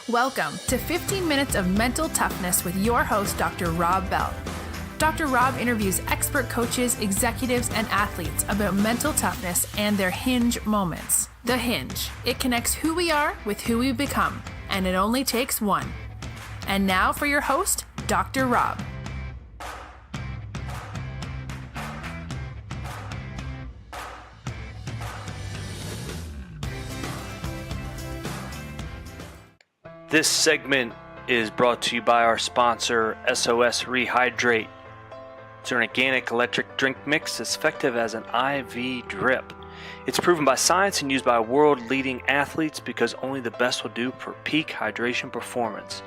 Welcome to 15 Minutes of Mental Toughness with your host, Dr. Rob Bell. Dr. Rob interviews expert coaches, executives, and athletes about mental toughness and their hinge moments. The Hinge. It connects who we are with who we become, and it only takes one. And now for your host, Dr. Rob. This segment is brought to you by our sponsor, SOS Rehydrate. It's an organic electric drink mix that's effective as an IV drip. It's proven by science and used by world-leading athletes because only the best will do for peak hydration performance.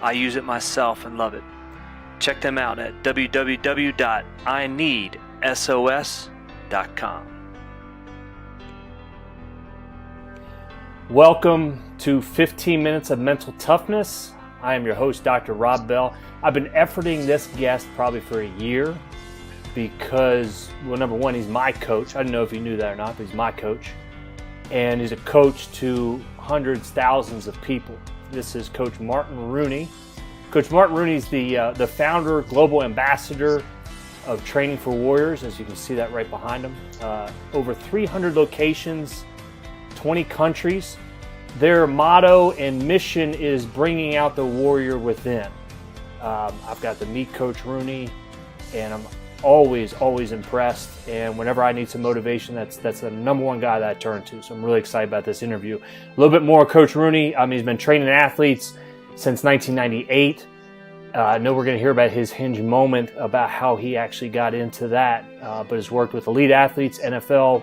I use it myself and love it. Check them out at www.ineedsos.com. Welcome to 15 Minutes of Mental Toughness. I am your host, Dr. Rob Bell. I've been efforting this guest probably for a year because, well, number one, he's my coach. I don't know if you knew that or not, but he's my coach. And he's a coach to hundreds, thousands of people. This is Coach Martin Rooney. Coach Martin Rooney is the founder, global ambassador of Training for Warriors, as you can see that right behind him. Over 300 locations, 20 countries. Their motto and mission is bringing out the warrior within. I've got to meet Coach Rooney, and I'm always impressed. And whenever I need some motivation, that's the number one guy that I turn to. So I'm really excited about this interview. A little bit more of Coach Rooney. He's been training athletes since 1998. I know we're going to hear about his hinge moment, about how he actually got into that, but has worked with elite athletes, NFL,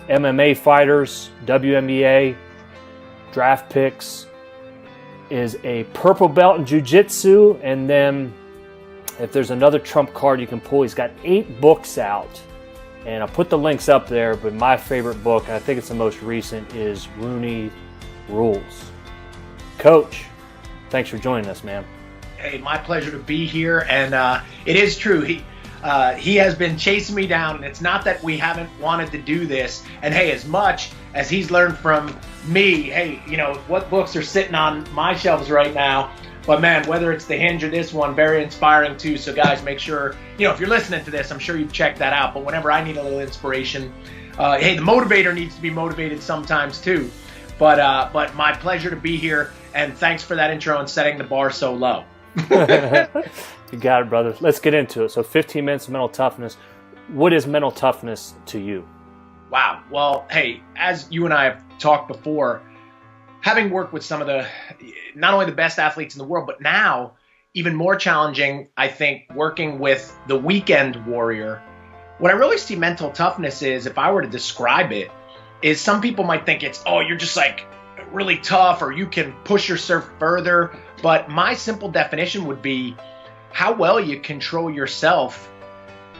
MMA fighters, WNBA, draft picks, is a purple belt in Jiu Jitsu, and then if there's another trump card you can pull, he's got 8 books out, and I'll put the links up there, but my favorite book, and I think it's the most recent, is Rooney Rules. Coach, thanks for joining us, man. Hey, my pleasure to be here, and it is true. He has been chasing me down, and it's not that we haven't wanted to do this. And hey, as much as he's learned from me, hey, you know, what books are sitting on my shelves right now. But man, whether it's the Hinge or this one, very inspiring too. So guys, make sure, you know, if you're listening to this, I'm sure you've checked that out. But whenever I need a little inspiration, hey, the motivator needs to be motivated sometimes too. But my pleasure to be here, and thanks for that intro and setting the bar so low. You got it, brother. Let's get into it. So 15 minutes of mental toughness. What is mental toughness to you? Wow. Well, hey, as you and I have talked before, having worked with some of the, not only the best athletes in the world, but now even more challenging, I think, working with the weekend warrior, what I really see mental toughness is, if I were to describe it, is some people might think it's, oh, you're just like really tough, or you can push yourself further. But my simple definition would be how well you control yourself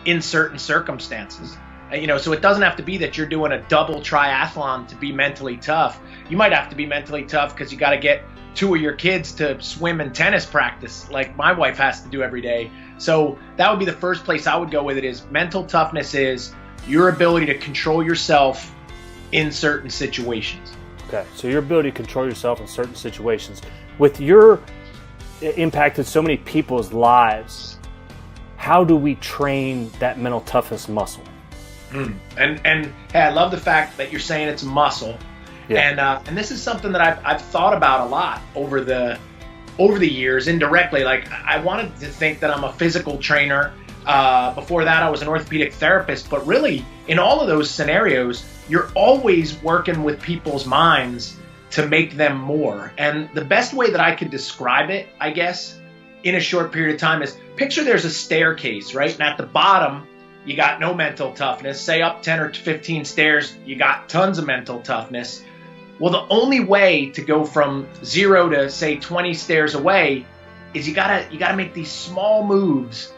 in certain circumstances. You know, so it doesn't have to be that you're doing a double triathlon to be mentally tough. You might have to be mentally tough because you got to get 2 of your kids to swim and tennis practice like my wife has to do every day. So that would be the first place I would go with it, is mental toughness is your ability to control yourself in certain situations. Okay, so your ability to control yourself in certain situations. With your impacted so many people's lives, how do we train that mental toughness muscle? And hey, I love the fact that you're saying it's a muscle. Yeah. And this is something that I've thought about a lot over the years indirectly. Like, I wanted to think that I'm a physical trainer. Before that, I was an orthopedic therapist. But really, in all of those scenarios, you're always working with people's minds to make them more. And the best way that I could describe it, I guess, in a short period of time is, picture there's a staircase, right? And at the bottom, you got no mental toughness. Say up 10 or 15 stairs, you got tons of mental toughness. Well, the only way to go from 0 to, say, 20 stairs away is you gotta make these small moves,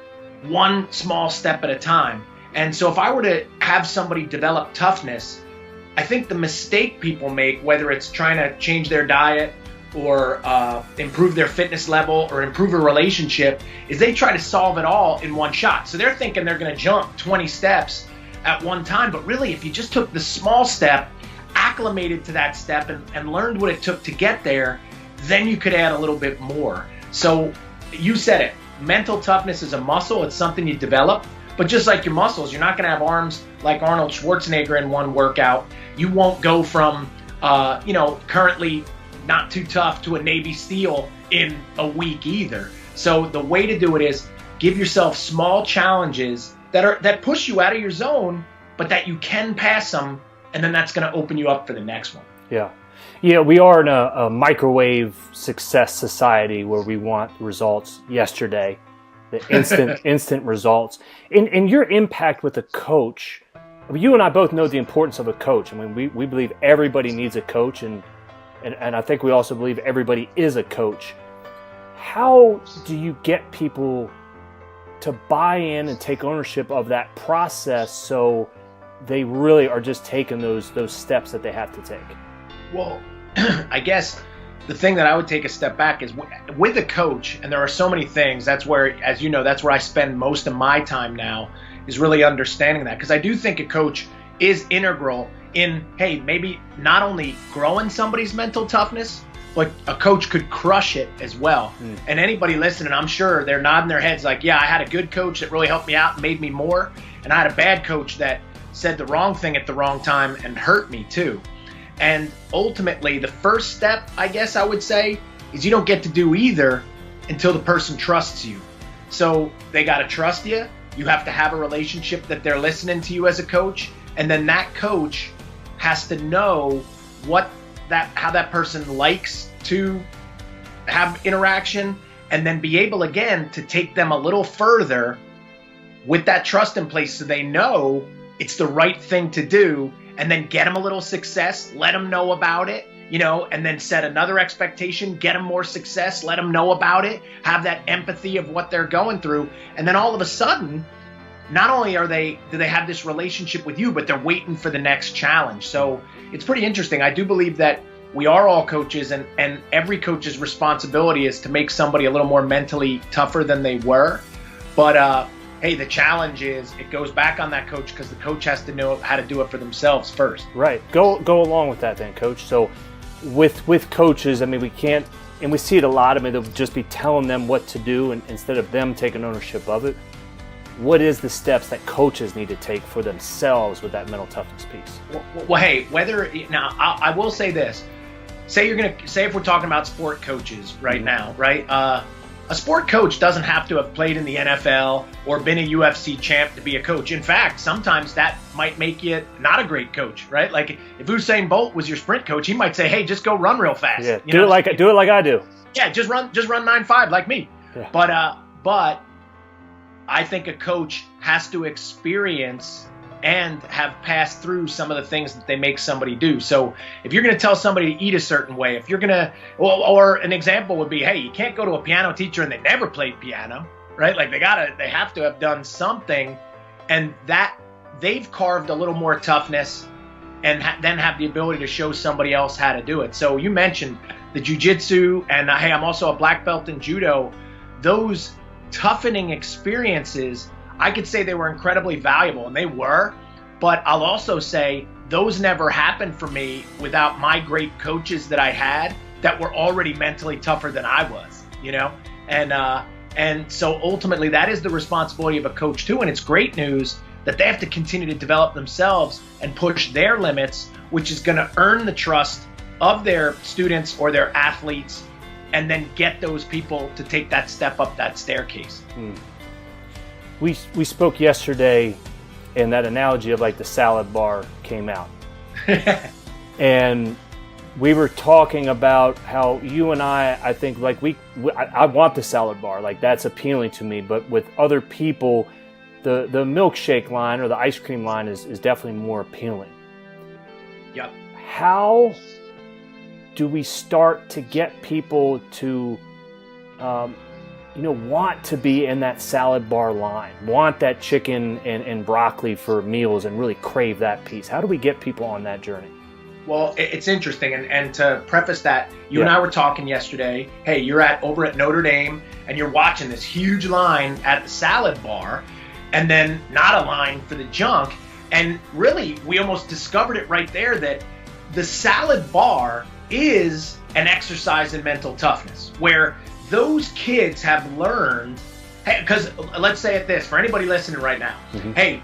one small step at a time. And so if I were to have somebody develop toughness, I think the mistake people make, whether it's trying to change their diet or improve their fitness level or improve a relationship, is they try to solve it all in one shot. So they're thinking they're going to jump 20 steps at one time. But really, if you just took the small step, acclimated to that step, and learned what it took to get there, then you could add a little bit more. So you said it, mental toughness is a muscle. It's something you develop. But just like your muscles, you're not going to have arms like Arnold Schwarzenegger in one workout. You won't go from, currently not too tough to a Navy SEAL in a week either. So the way to do it is give yourself small challenges that push you out of your zone, but that you can pass them, and then that's going to open you up for the next one. Yeah. Yeah, we are in a microwave success society where we want results yesterday, the instant results. And your impact with a coach, you and I both know the importance of a coach. I mean, we believe everybody needs a coach, and I think we also believe everybody is a coach. How do you get people to buy in and take ownership of that process so they really are just taking those steps that they have to take? Well, I guess the thing that I would take a step back is with a coach, and there are so many things, that's where, as you know, that's where I spend most of my time now, is really understanding that. Because I do think a coach is integral in, hey, maybe not only growing somebody's mental toughness, but a coach could crush it as well. And anybody listening, I'm sure they're nodding their heads like, yeah, I had a good coach that really helped me out and made me more. And I had a bad coach that said the wrong thing at the wrong time and hurt me too. And ultimately, the first step, I guess I would say, is you don't get to do either until the person trusts you. So they got to trust you. You have to have a relationship that they're listening to you as a coach. And then that coach has to know how that person likes to have interaction, and then be able again to take them a little further with that trust in place so they know it's the right thing to do, and then get them a little success, let them know about it, and then set another expectation, get them more success, let them know about it, have that empathy of what they're going through. And then all of a sudden, not only do they have this relationship with you, but they're waiting for the next challenge. So it's pretty interesting. I do believe that we are all coaches, and every coach's responsibility is to make somebody a little more mentally tougher than they were. But hey, the challenge is it goes back on that coach, because the coach has to know how to do it for themselves first. Right. Go along with that then, Coach. So with coaches, I mean, we can't, and we see it a lot. I mean, they'll just be telling them what to do, and instead of them taking ownership of it. What is the steps that coaches need to take for themselves with that mental toughness piece? Well, hey, I will say this. Say if we're talking about sport coaches right now, right? A sport coach doesn't have to have played in the NFL or been a UFC champ to be a coach. In fact, sometimes that might make you not a great coach, right? Like if Usain Bolt was your sprint coach, he might say, "Hey, just go run real fast." Yeah, do it like I do. Yeah, just run 9.5 like me. Yeah. But I think a coach has to experience and have passed through some of the things that they make somebody do. So if you're going to tell somebody to eat a certain way, if you're going to, or an example would be, hey, you can't go to a piano teacher and they never played piano, right? Like they have to have done something, and that they've carved a little more toughness and then have the ability to show somebody else how to do it. So you mentioned the jiu-jitsu, and hey, I'm also a black belt in judo. Those toughening experiences, I could say they were incredibly valuable, and they were, but I'll also say those never happened for me without my great coaches that I had that were already mentally tougher than I was, and so ultimately that is the responsibility of a coach too. And it's great news that they have to continue to develop themselves and push their limits, which is going to earn the trust of their students or their athletes, and then get those people to take that step up that staircase. We spoke yesterday, and that analogy of like the salad bar came out. And we were talking about how you and I think like I want the salad bar, like that's appealing to me, but with other people, the milkshake line or the ice cream line is definitely more appealing. Yep. How do we start to get people to want to be in that salad bar line, want that chicken and broccoli for meals and really crave that piece? How do we get people on that journey? Well, it's interesting. And to preface that, you and I were talking yesterday. Hey, you're over at Notre Dame and you're watching this huge line at the salad bar, and then not a line for the junk. And really, we almost discovered it right there that the salad bar is an exercise in mental toughness, where those kids have learned, because let's say it this, for anybody listening right now, hey,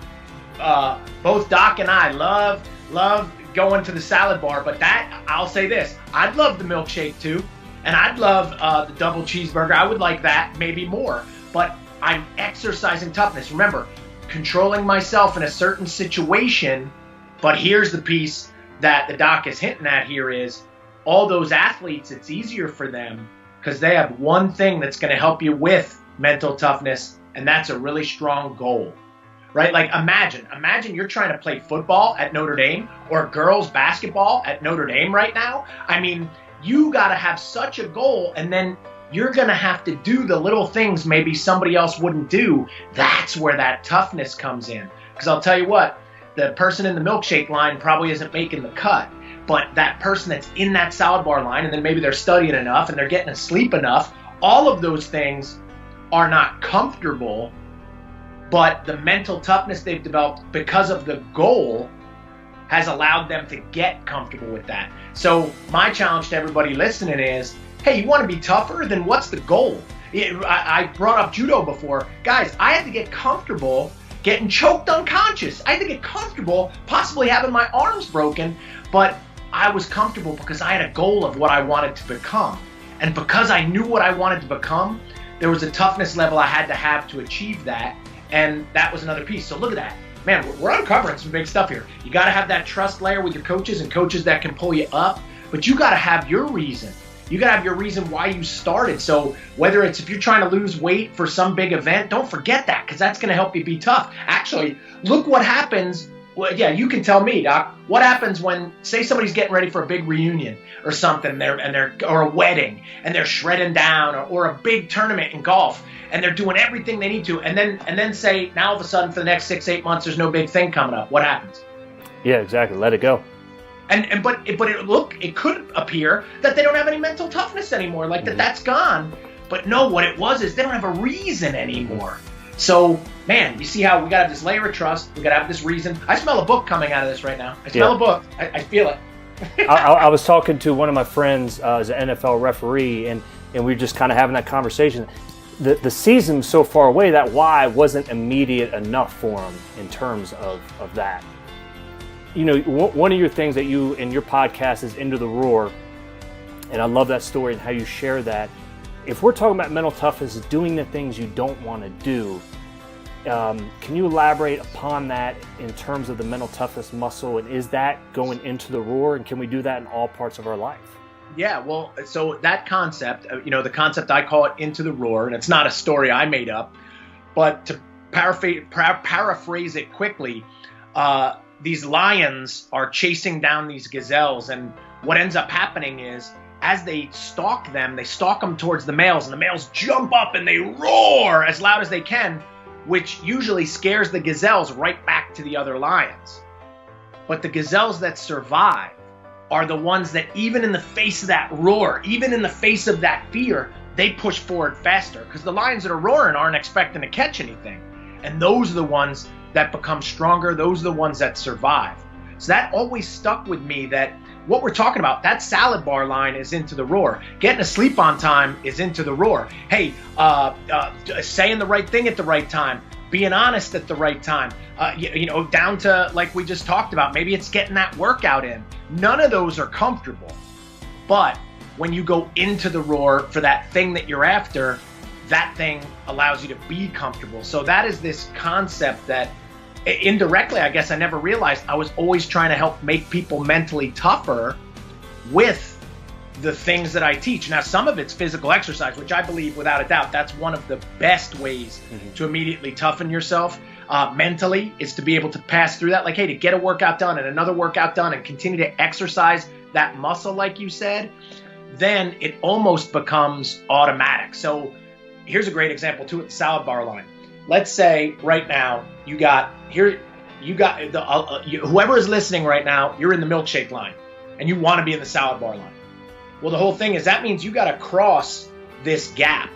both Doc and I love going to the salad bar, but I'll say this, I'd love the milkshake too, and I'd love the double cheeseburger. I would like that maybe more, but I'm exercising toughness. Remember, controlling myself in a certain situation, but here's the piece that the doc is hinting at here is all those athletes, it's easier for them because they have one thing that's going to help you with mental toughness, and that's a really strong goal, right? Like imagine you're trying to play football at Notre Dame or girls basketball at Notre Dame right now. I mean, you got to have such a goal, and then you're going to have to do the little things maybe somebody else wouldn't do. That's where that toughness comes in. Because I'll tell you what, the person in the milkshake line probably isn't making the cut, but that person that's in that salad bar line, and then maybe they're studying enough and they're getting to sleep enough, all of those things are not comfortable, but the mental toughness they've developed because of the goal has allowed them to get comfortable with that. So my challenge to everybody listening is, hey, you want to be tougher? Then what's the goal? I brought up judo before. Guys, I had to get comfortable getting choked unconscious. I had to get comfortable possibly having my arms broken, but I was comfortable because I had a goal of what I wanted to become. And because I knew what I wanted to become, there was a toughness level I had to have to achieve that. And that was another piece. So look at that. Man, we're uncovering some big stuff here. You got to have that trust layer with your coaches and coaches that can pull you up, but you got to have your reason. You got to have your reason why you started. So whether it's if you're trying to lose weight for some big event, don't forget that, because that's going to help you be tough. Actually, look what happens. Well, yeah, you can tell me, Doc, what happens when, say, somebody's getting ready for a big reunion or something, or a wedding, and they're shredding down, or a big tournament in golf, and they're doing everything they need to, and then say, now all of a sudden for the next 6-8 months, there's no big thing coming up. What happens? Yeah, exactly. Let it go. But it could appear that they don't have any mental toughness anymore, like that's gone. But no, what it was is they don't have a reason anymore. So, man, you see how we got to have this layer of trust. We got to have this reason. I smell a book coming out of this right now. I smell a book. I feel it. I was talking to one of my friends as an NFL referee, and we were just kind of having that conversation. The season was so far away that why wasn't immediate enough for him in terms of that. You know, one of your things that you in your podcast is Into the Roar, and I love that story and how you share that. If we're talking about mental toughness, doing the things you don't want to do, can you elaborate upon that in terms of the mental toughness muscle, and is that going into the roar, and can we do that in all parts of our life? Yeah, well, so that concept, the concept I call it Into the Roar, and it's not a story I made up, but to paraphrase it quickly, these lions are chasing down these gazelles, and what ends up happening is as they stalk them towards the males, and the males jump up and they roar as loud as they can, which usually scares the gazelles right back to the other lions. But the gazelles that survive are the ones that, even in the face of that roar, even in the face of that fear, they push forward faster, because the lions that are roaring aren't expecting to catch anything. And those are the ones that become stronger. Those are the ones that survive. So that always stuck with me, that what we're talking about, that salad bar line is into the roar. Getting to sleep on time is into the roar. Hey, saying the right thing at the right time, being honest at the right time, down to, like we just talked about, maybe it's getting that workout in. None of those are comfortable. But when you go into the roar for that thing that you're after, that thing allows you to be comfortable. So that is this concept that indirectly, I guess I never realized, I was always trying to help make people mentally tougher with the things that I teach. Now, some of it's physical exercise, which I believe without a doubt, that's one of the best ways to immediately toughen yourself mentally, is to be able to pass through that. Like, hey, to get a workout done and another workout done and continue to exercise that muscle, like you said, then it almost becomes automatic. So here's a great example too, at the salad bar line. Let's say right now whoever is listening right now, you're in the milkshake line and you want to be in the salad bar line. Well, the whole thing is that means you got to cross this gap.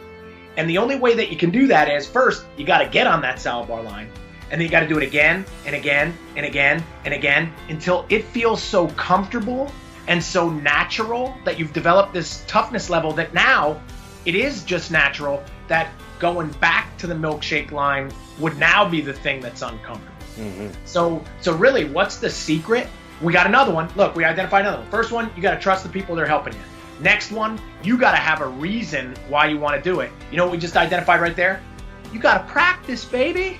And the only way that you can do that is, first, you got to get on that salad bar line, and then you got to do it again and again and again and again until it feels so comfortable and so natural that you've developed this toughness level that now it is just natural that going back to the milkshake line would now be the thing that's uncomfortable. Mm-hmm. So really, what's the secret? We got another one. Look, we identified another one. First one, you got to trust the people that are helping you. Next one, you got to have a reason why you want to do it. You know what we just identified right there? You got to practice, baby.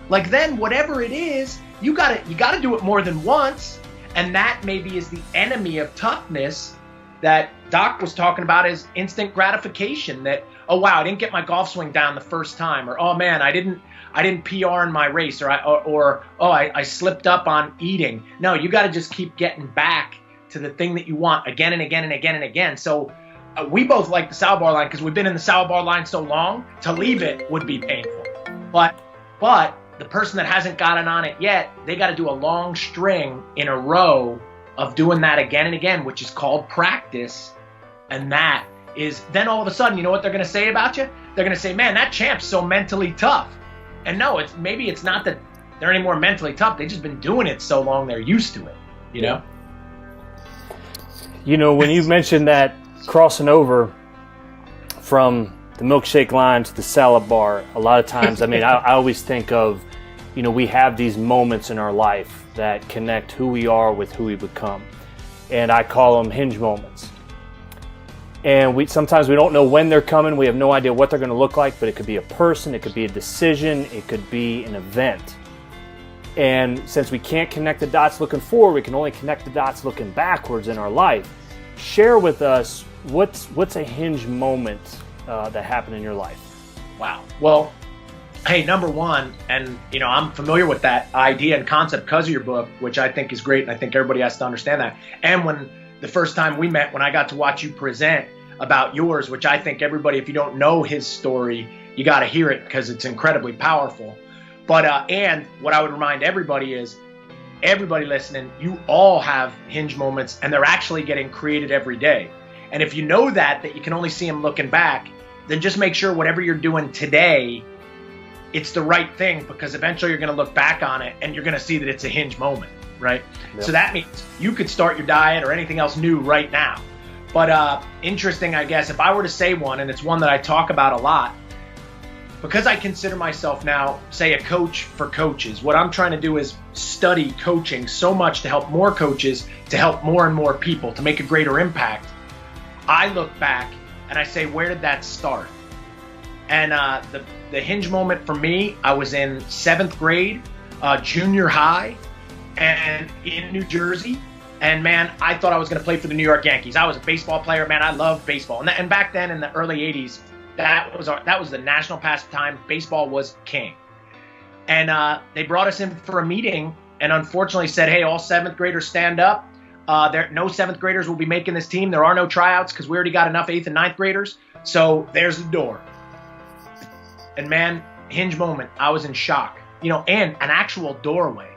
Like then, whatever it is, you got to do it more than once. And that maybe is the enemy of toughness that Doc was talking about, is instant gratification. That, oh wow, I didn't get my golf swing down the first time, or oh man, I didn't PR in my race, or I slipped up on eating. No, you got to just keep getting back to the thing that you want again and again and again and again. So we both like the salad bar line because we've been in the salad bar line so long. To leave it would be painful. But the person that hasn't gotten on it yet, they got to do a long string in a row of doing that again and again, which is called practice. And that is, then all of a sudden, you know what they're going to say about you? They're going to say, man, that champ's so mentally tough. And no, maybe it's not that they're any more mentally tough. They've just been doing it so long, they're used to it, you know? You know, when you mentioned that crossing over from the milkshake line to the salad bar, a lot of times, I mean, I always think of, you know, we have these moments in our life that connect who we are with who we become. And I call them hinge moments. And sometimes we don't know when they're coming. We have no idea what they're going to look like, but it could be a person, it could be a decision, it could be an event. And since we can't connect the dots looking forward, we can only connect the dots looking backwards in our life. Share with us what's a hinge moment that happened in your life. Wow. Well, hey, number one, and you know, I'm familiar with that idea and concept because of your book, which I think is great, and I think everybody has to understand that. And when the first time we met, when I got to watch you present about yours, which I think everybody, if you don't know his story, you got to hear it because it's incredibly powerful. But and what I would remind everybody is, everybody listening, you all have hinge moments, and they're actually getting created every day. And if you know that you can only see them looking back, then just make sure whatever you're doing today, it's the right thing, because eventually you're going to look back on it and you're going to see that it's a hinge moment, right? Yep. So that means you could start your diet or anything else new right now. But interesting, I guess, if I were to say one, and it's one that I talk about a lot, because I consider myself now, say, a coach for coaches, what I'm trying to do is study coaching so much to help more coaches, to help more and more people, to make a greater impact. I look back and I say, where did that start? And the hinge moment for me, I was in 7th grade, junior high, and in New Jersey. And man, I thought I was going to play for the New York Yankees. I was a baseball player, man. I loved baseball. And back then in the early 80s, that was the national pastime. Baseball was king. And they brought us in for a meeting and unfortunately said, hey, all 7th graders stand up. No 7th graders will be making this team. There are no tryouts because we already got enough 8th and 9th graders. So there's the door. And man, hinge moment, I was in shock, you know, and an actual doorway.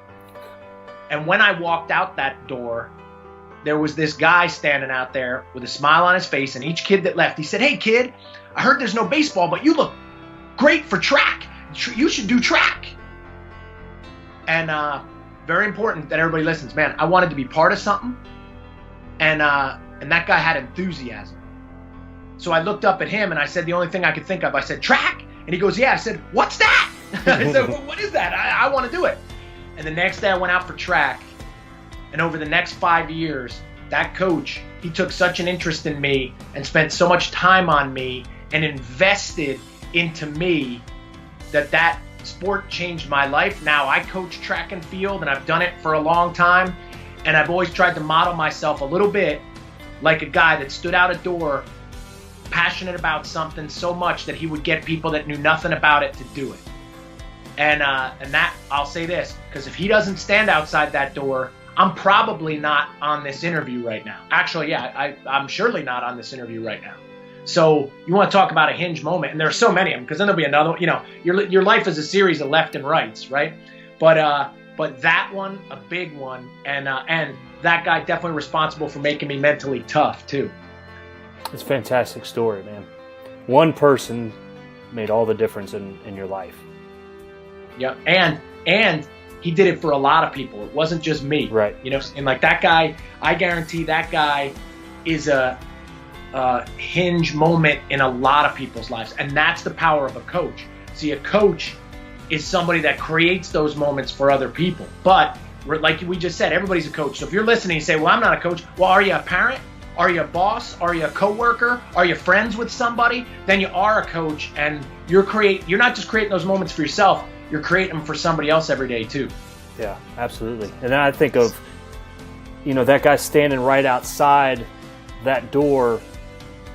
And when I walked out that door, there was this guy standing out there with a smile on his face, and each kid that left, he said, hey kid, I heard there's no baseball, but you look great for track. You should do track. And very important that everybody listens, man, I wanted to be part of something. And that guy had enthusiasm. So I looked up at him and I said the only thing I could think of, I said, track? And he goes, yeah. I said, what's that? I said, well, what is that? I want to do it. And the next day I went out for track. And over the next 5 years, that coach, he took such an interest in me and spent so much time on me and invested into me that sport changed my life. Now I coach track and field, and I've done it for a long time. And I've always tried to model myself a little bit like a guy that stood out a door, passionate about something so much that he would get people that knew nothing about it to do it. And that, I'll say this, because if he doesn't stand outside that door, I'm probably not on this interview right now. Actually, yeah, I'm surely not on this interview right now. So you want to talk about a hinge moment, and there are so many of them, because then there'll be another, you know, your life is a series of left and rights, right? But that one, a big one, and that guy definitely responsible for making me mentally tough too. It's a fantastic story, man. One person made all the difference in your life. Yeah, and he did it for a lot of people. It wasn't just me. Right. You know, and like that guy, I guarantee that guy is a hinge moment in a lot of people's lives. And that's the power of a coach. See, a coach is somebody that creates those moments for other people. But like we just said, everybody's a coach. So if you're listening, you say, well, I'm not a coach. Well, are you a parent? Are you a boss? Are you a coworker? Are you friends with somebody? Then you are a coach, and you're not just creating those moments for yourself, you're creating them for somebody else every day too. Yeah, absolutely. And then I think of, you know, that guy standing right outside that door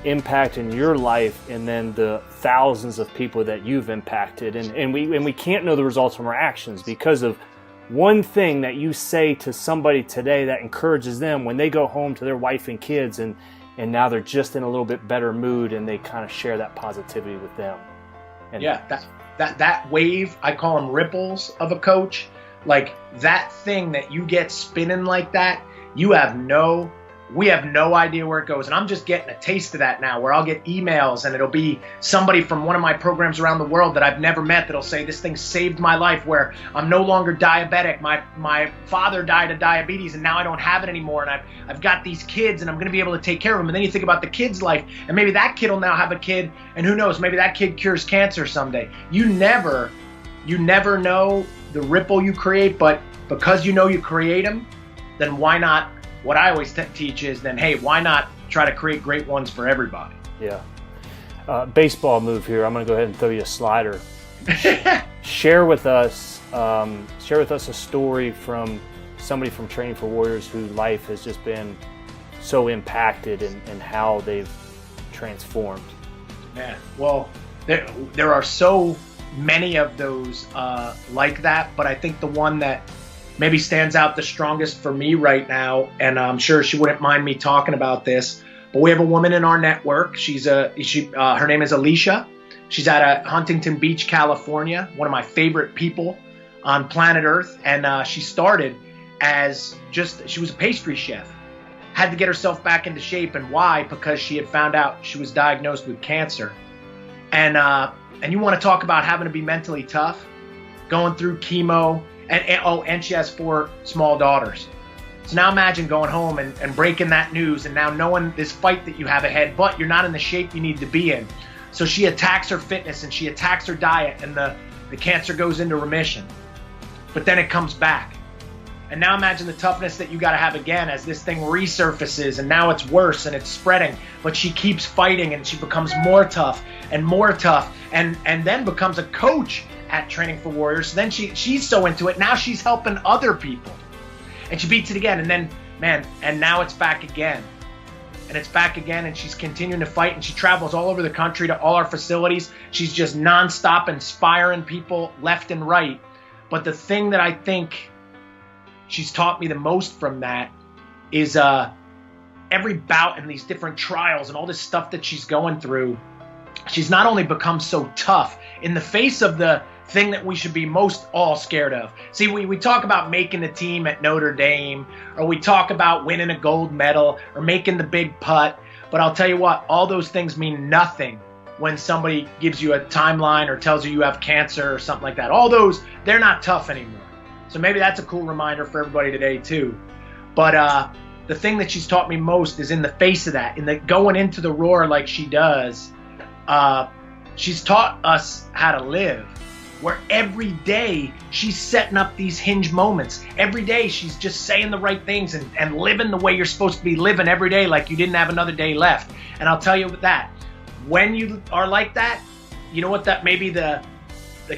impacting your life, and then the thousands of people that you've impacted. And we can't know the results from our actions because of one thing that you say to somebody today that encourages them when they go home to their wife and kids, and now they're just in a little bit better mood, and they kind of share that positivity with them. And yeah, that wave, I call them ripples of a coach. Like that thing that you get spinning like that, we have no idea where it goes. And I'm just getting a taste of that now, where I'll get emails and it'll be somebody from one of my programs around the world that I've never met that'll say, this thing saved my life, where I'm no longer diabetic. My father died of diabetes and now I don't have it anymore. And I've got these kids and I'm going to be able to take care of them. And then you think about the kid's life, and maybe that kid will now have a kid, and who knows, maybe that kid cures cancer someday. You never know the ripple you create, but because you know you create them, then why not? What I always teach is then, hey, why not try to create great ones for everybody? Yeah. Baseball move here. I'm going to go ahead and throw you a slider. Share with us a story from somebody from Training for Warriors whose life has just been so impacted, and how they've transformed. Yeah. Well, there are so many of those like that, but I think the one that maybe stands out the strongest for me right now, and I'm sure she wouldn't mind me talking about this, but we have a woman in our network. Her name is Alisha. She's out of Huntington Beach, California, one of my favorite people on planet Earth. And she started she was a pastry chef, had to get herself back into shape. And why? Because she had found out she was diagnosed with cancer. And you want to talk about having to be mentally tough, going through chemo, and she has 4 small daughters. So now imagine going home and breaking that news, and now knowing this fight that you have ahead, but you're not in the shape you need to be in. So she attacks her fitness and she attacks her diet, and the cancer goes into remission. But then it comes back. And now imagine the toughness that you got to have again as this thing resurfaces, and now it's worse and it's spreading. But she keeps fighting, and she becomes more tough, and then becomes a coach at Training for Warriors. So then she's so into it. Now she's helping other people, and she beats it again. And then, man, and now it's back again. And it's back again, and she's continuing to fight, and she travels all over the country to all our facilities. She's just nonstop inspiring people left and right. But the thing that I think she's taught me the most from that is every bout and these different trials and all this stuff that she's going through, she's not only become so tough in the face of the thing that we should be most all scared of. See, we talk about making the team at Notre Dame, or we talk about winning a gold medal or making the big putt. But I'll tell you what, all those things mean nothing when somebody gives you a timeline or tells you have cancer or something like that. All those, they're not tough anymore. So maybe that's a cool reminder for everybody today too. But the thing that she's taught me most is in the face of that, in the going into the roar like she does, she's taught us how to live, where every day she's setting up these hinge moments. Every day she's just saying the right things and living the way you're supposed to be living every day, like you didn't have another day left. And I'll tell you that, when you are like that, you know what, that may be the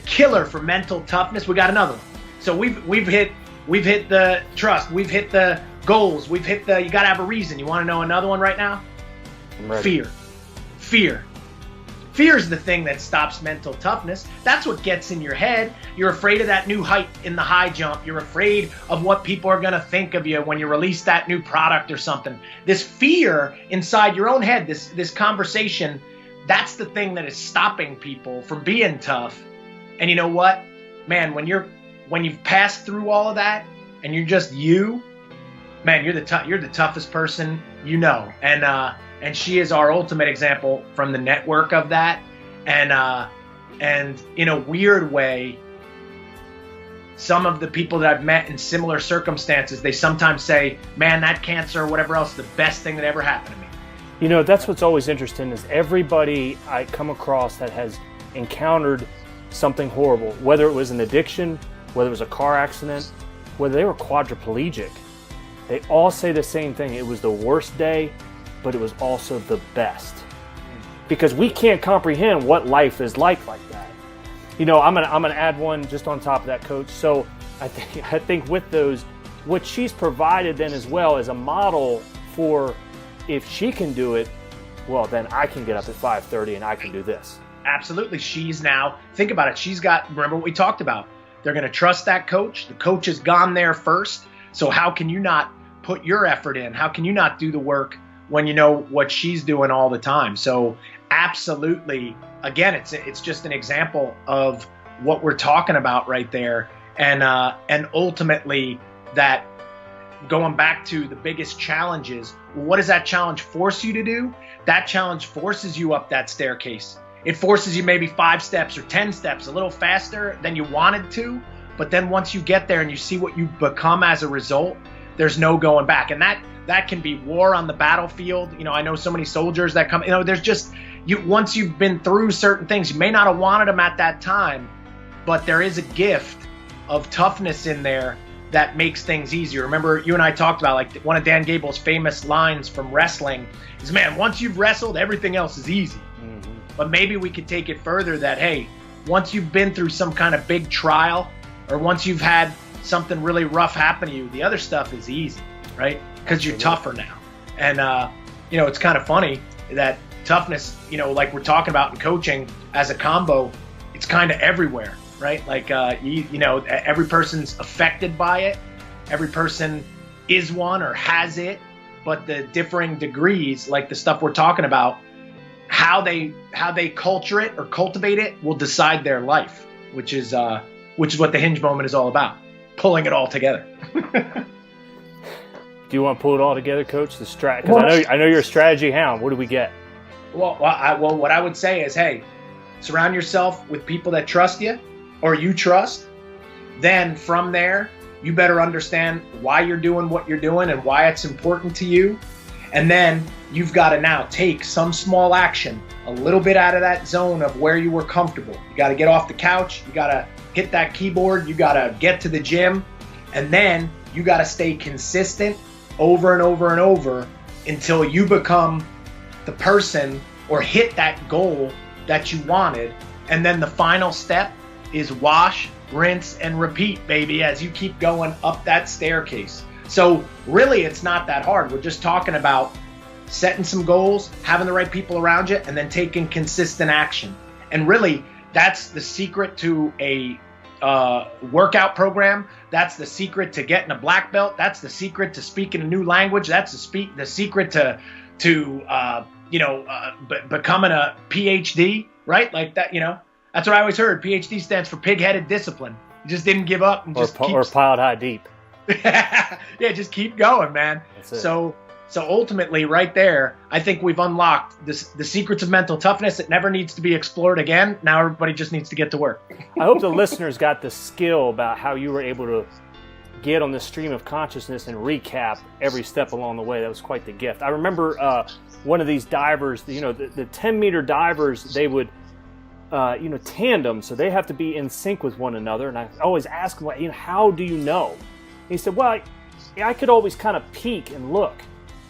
killer for mental toughness. We got another one. So we've hit the trust, we've hit the goals, we've hit the, you got to have a reason. You want to know another one right now? I'm ready. Fear. Fear is the thing that stops mental toughness. That's what gets in your head. You're afraid of that new height in the high jump. You're afraid of what people are going to think of you when you release that new product or something. This fear inside your own head, this conversation, that's the thing that is stopping people from being tough. And you know what? Man, when you've passed through all of that and you're just you, man, you're the toughest person you know. And she is our ultimate example from the network of that. And in a weird way, some of the people that I've met in similar circumstances, they sometimes say, man, that cancer or whatever else is the best thing that ever happened to me. You know, that's what's always interesting is everybody I come across that has encountered something horrible, whether it was an addiction, whether it was a car accident, whether they were quadriplegic, they all say the same thing. It was the worst day, but it was also the best. Because we can't comprehend what life is like that. You know, I'm gonna add one just on top of that, Coach. So I think with those, what she's provided then as well is a model for if she can do it, well, then I can get up at 5:30 and I can do this. Absolutely. She's now, think about it. She's got, remember what we talked about. They're going to trust that coach. The coach has gone there first. So how can you not put your effort in? How can you not do the work when you know what she's doing all the time? So absolutely, again, it's just an example of what we're talking about right there. And ultimately that going back to the biggest challenges, what does that challenge force you to do? That challenge forces you up that staircase. It forces you maybe 5 steps or 10 steps, a little faster than you wanted to. But then once you get there and you see what you become as a result, there's no going back. And that can be war on the battlefield. You know, I know so many soldiers that come, you know, there's just, once you've been through certain things, you may not have wanted them at that time, but there is a gift of toughness in there that makes things easier. Remember, you and I talked about, like, one of Dan Gable's famous lines from wrestling is, man, once you've wrestled, everything else is easy. Mm-hmm. But maybe we could take it further that, hey, once you've been through some kind of big trial, or once you've had something really rough happen to you, the other stuff is easy, right? Because you're tougher now. And, you know, it's kind of funny that toughness, you know, like we're talking about in coaching as a combo, it's kind of everywhere, right? Like, you know, every person's affected by it. Every person is one or has it, but the differing degrees, like the stuff we're talking about, how they culture it or cultivate it will decide their life, which is what the Hinge moment is all about, pulling it all together. Do you want to pull it all together, Coach? The strat, because I know you're a strategy hound. What do we get? Well, what I would say is, hey, surround yourself with people that trust you or you trust. Then from there, you better understand why you're doing what you're doing and why it's important to you. And then you've got to now take some small action, a little bit out of that zone of where you were comfortable. You got to get off the couch. You got to hit that keyboard. You got to get to the gym. And then you got to stay consistent over and over and over until you become the person or hit that goal that you wanted. And then the final step is wash, rinse, and repeat, baby, as you keep going up that staircase. So really, it's not that hard. We're just talking about setting some goals, having the right people around you, and then taking consistent action. And really, that's the secret to a workout program. That's the secret to getting a black belt. That's the secret to speaking a new language. That's the secret to becoming a PhD, right? Like that, you know. That's what I always heard. PhD stands for pig-headed discipline. You just didn't give up and just or piled high deep. Yeah, just keep going, man. So ultimately, right there, I think we've unlocked the secrets of mental toughness. It never needs to be explored again. Now everybody just needs to get to work. I hope the listeners got the skill about how you were able to get on the stream of consciousness and recap every step along the way. That was quite the gift. I remember one of these divers, you know, the 10-meter divers, they would tandem, so they have to be in sync with one another. And I always ask them, how do you know? And he said, well, I could always kind of peek and look.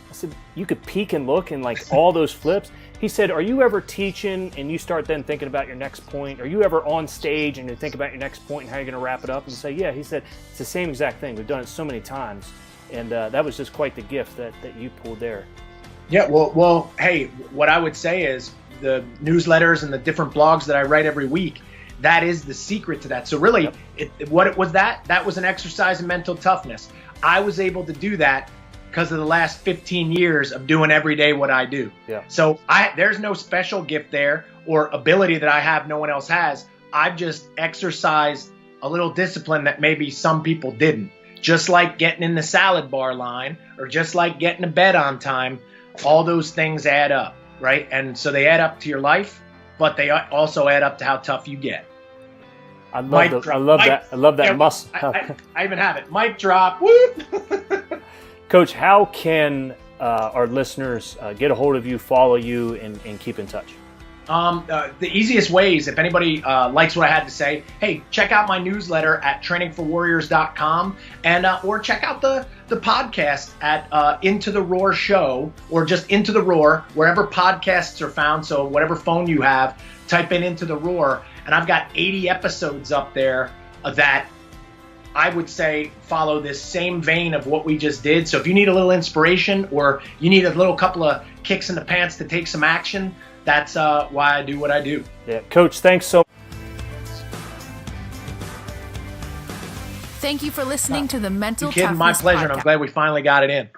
I said, you could peek and look in like all those flips? He said, are you ever teaching and you start then thinking about your next point? Are you ever on stage and you think about your next point and how you're going to wrap it up? And say, yeah. He said, it's the same exact thing. We've done it so many times. And that was just quite the gift that you pulled there. Yeah, well, hey, what I would say is the newsletters and the different blogs that I write every week, that is the secret to that. So really, what was that? That was an exercise in mental toughness. I was able to do that because of the last 15 years of doing every day what I do. Yeah. So there's no special gift there or ability that I have no one else has. I've just exercised a little discipline that maybe some people didn't. Just like getting in the salad bar line or just like getting to bed on time, all those things add up, right? And so they add up to your life, but they also add up to how tough you get. I love that muscle. I even have it. Mic drop. Whoop. Coach, how can our listeners get a hold of you, follow you, and keep in touch? The easiest ways, if anybody likes what I had to say, hey, check out my newsletter at trainingforwarriors.com and or check out the podcast at Into the Roar Show, or just Into the Roar, wherever podcasts are found. So whatever phone you have, type in Into the Roar, and I've got 80 episodes up there that I would say follow this same vein of what we just did. So if you need a little inspiration or you need a little couple of kicks in the pants to take some action, that's why I do what I do. Yeah, Coach, thanks so much. Thank you for listening to the Mental Toughness Toughness my pleasure, podcast. and I'm glad we finally got it in.